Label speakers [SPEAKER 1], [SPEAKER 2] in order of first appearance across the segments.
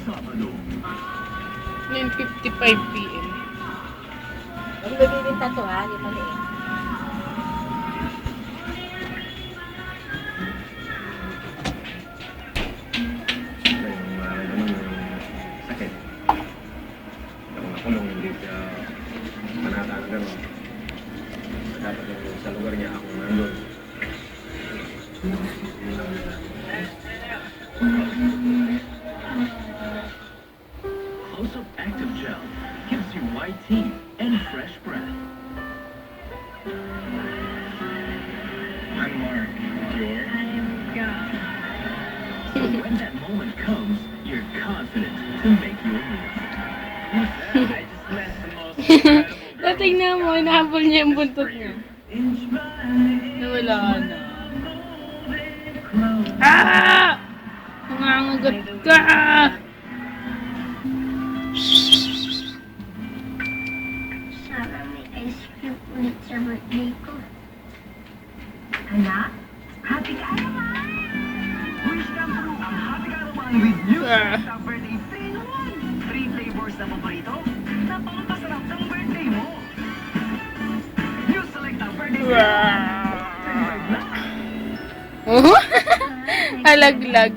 [SPEAKER 1] 9:55 PM.
[SPEAKER 2] Ang bibibinta to ha, yung maliit.
[SPEAKER 3] Sakit. Ako nakulong, hindi siya manata na gano'n. Dapat yung sa lugar niya ako nandun.
[SPEAKER 4] House of Active Gel gives you white teeth and fresh breath. I'm Mark. You're? So when that moment comes, you're confident to make your move. I just met the most incredible
[SPEAKER 1] Natingnan mo, nahabol niya yung buntot niya. Nawala na. Ah! Nangangagat ka!
[SPEAKER 5] Sana may ice cream ulit sa birthday ko. Anak, happy ka naman!
[SPEAKER 4] Wish come true ang happy ka naman with new
[SPEAKER 1] Ah.
[SPEAKER 4] Selecta Birthday 3-in-1. 3 flavors na paborito. Napakasarap ng birthday mo. New Selecta Birthday 3-in-1.
[SPEAKER 1] Oh? Alaglag.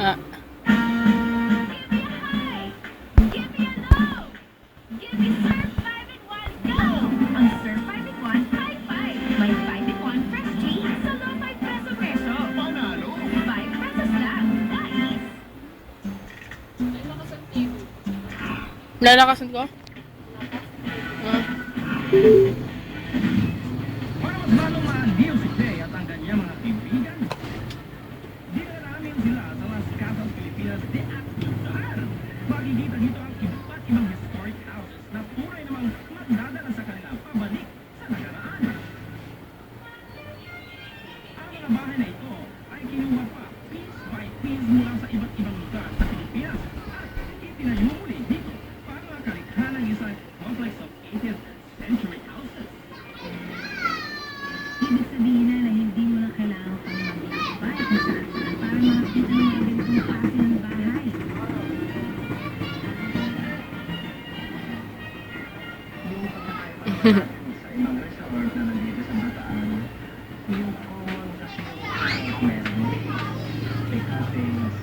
[SPEAKER 1] Ah.
[SPEAKER 5] Give me a no! Give me Surf 5-in-1 Go! Ang Surf 5-in-1 High Five. May 5-in-1 fresh tea sa low 5 peso peso.
[SPEAKER 4] Panalo.
[SPEAKER 5] 5 pesos lang. Guys!
[SPEAKER 1] Lalakasan ko? Ah.
[SPEAKER 4] Para mas lalong maandiyo si Jay at ang kanyang mga kaibigan, dinalamin sila sa Las Casas Pilipinas de Activar. Makikita dito ang iba't ibang historic houses na tunay namang magdadala sa kanila pabalik sa nakaraan. Ang mga bahay na ito ay kinuha pa piece by piece mula sa iba't ibang lugar sa Pilipinas at itinayo muli dito para makalikha ng isang complex of 18th century houses.
[SPEAKER 5] Ibig sabihin na hindi mo na kailangan pang maglakbay kung saan-saan para makakita ng mga ganitong klase ng bahay.
[SPEAKER 4] Yung pagkakaiba sa ibang resort na nandito sa Bataan, yung common kasi yung meron. May cafes,